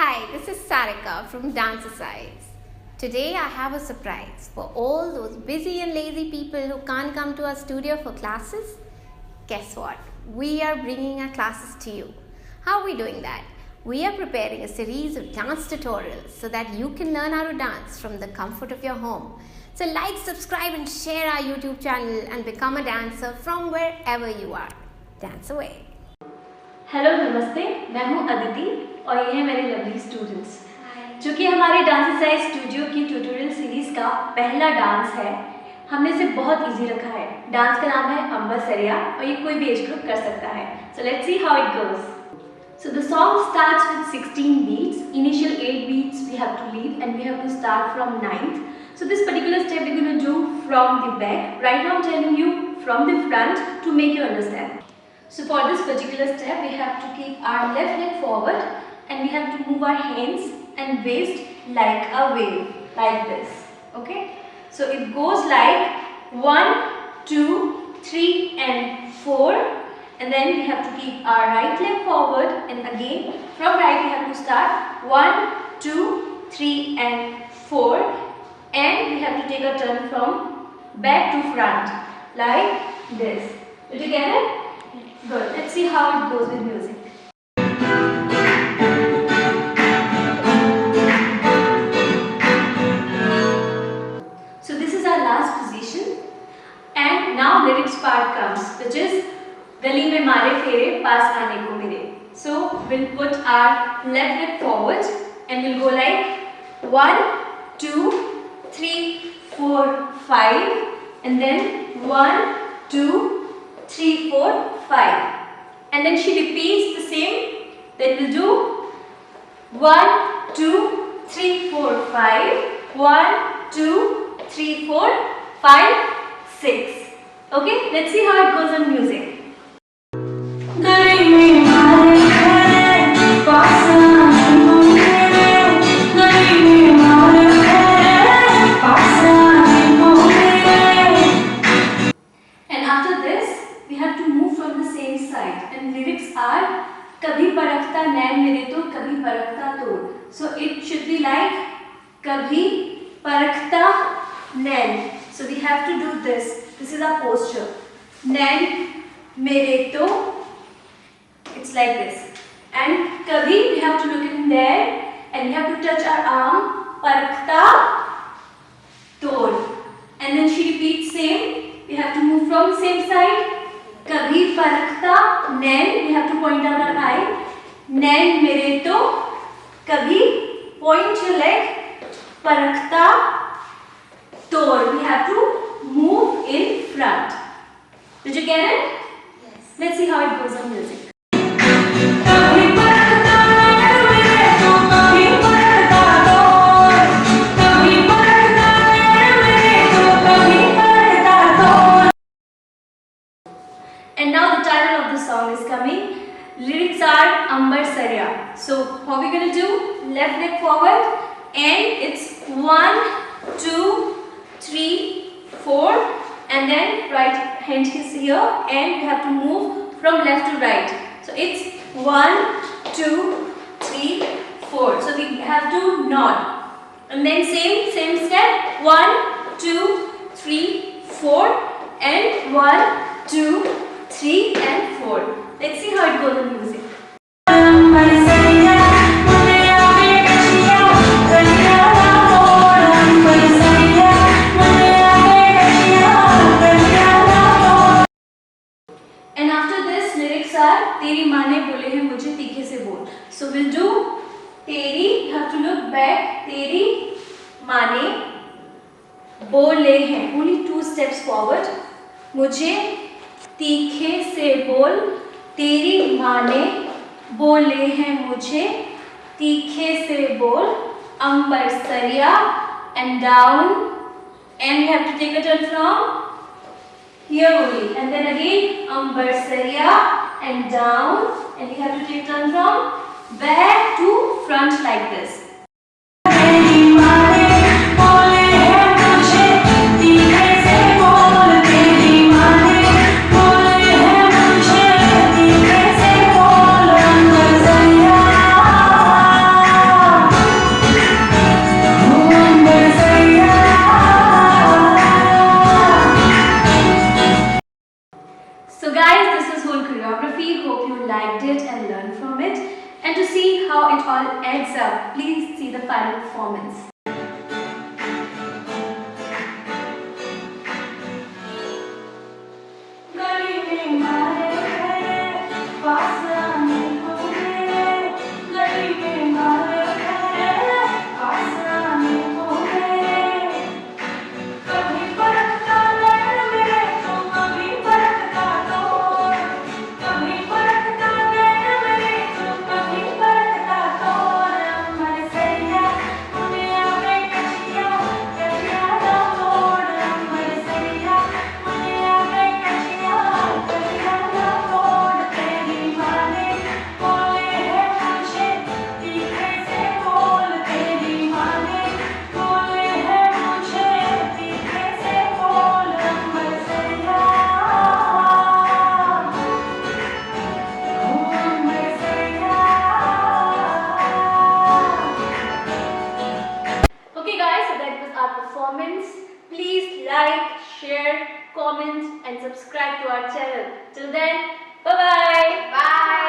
Hi, this is Sarika from Dancesize. Today I have a surprise for all those busy and lazy people who can't come to our studio for classes. Guess what? We are bringing our classes to you. How are we doing that? We are preparing a series of dance tutorials so that you can learn how to dance from the comfort of your home. So like, subscribe and share our YouTube channel and become a dancer from wherever you are. Dance away. Hello नमस्ते, मैं हूं अदिति और ये हैं मेरे lovely students जो कि हमारे डांसेसाइज स्टूडियो की ट्यूटोरियल सीरीज़ का पहला डांस है। हमने इसे बहुत इजी रखा है। डांस का नाम है अंबरसरिया और ये कोई भी एज ग्रुप कर सकता है। So let's see how it goes. So the song starts with 16 beats. Initial 8 beats we have to leave and we have to start from 9th. So this particular step we're going to do from the back. Right now I'm telling you from the front to make you understand. So for this particular step we have to keep our left leg forward and we have to move our hands and waist like a wave, like this. Okay? So it goes like 1, 2, 3 and 4, and then we have to keep our right leg forward and again from right we have to start 1, 2, 3 and 4, and we have to take a turn from back to front like this. Did you get it? Good. Let's see how it goes with music. So this is our last position, and now lyrics part comes, which is गली में मारे फेरे पास आने को मेरे. So we'll put our left leg forward and we'll go like 1, 2, 3, 4, 5, and then 1, 2, 3, 4, 5, and then she repeats the same. Then we'll do 1, 2, 3, 4, 5, 1, 2, 3, 4, 5, 6. Okay, let's see how it goes on music. कभी परखता नैन मेरे तो कभी परखता तोड़. So it should be like कभी परखता नैन. So we have to do this. This is our posture. नैन मेरे तो. It's like this. And कभी we have to look in there and we have to touch our arm. परखता तोड़. And then she repeats same. We have to move from same side. कभी परखता नैन, we have to point out our eye. नैन मेरे तो कभी point your leg. परखता तोड़, we have to move in front. Did you get it? Yes. Let's see how it goes on music. And now the title of the song is coming. Lyrics are Ambarsariya. So how are we going to do? Left leg forward and it's 1, 2, 3, 4, and then right hand is here and we have to move from left to right. So it's 1, 2, 3, 4. So we have to nod. And then same step. 1, 2, 3, 4 and 1, 2, 3 and 4. Let's see how it goes in music. And after this lyrics are तेरी माँ ने बोले हैं मुझे तीखे से बोल. So we'll do तेरी, you have to look back. तेरी माँ ने बोले हैं. Only 2 steps forward. मुझे तीखे से बोल. तेरी माँ ने बोले हैं मुझे तीखे से बोल. अंबरसरिया and down, and we have to take a turn from here only, and then again Ambarsariya and down, and we have to take turn from back to front like this. you liked it and learned from it. And to see how it all adds up, please see the final performance. Okay guys, so that was our performance. Please like, share, comment and subscribe to our channel. Till then, bye-bye. Bye.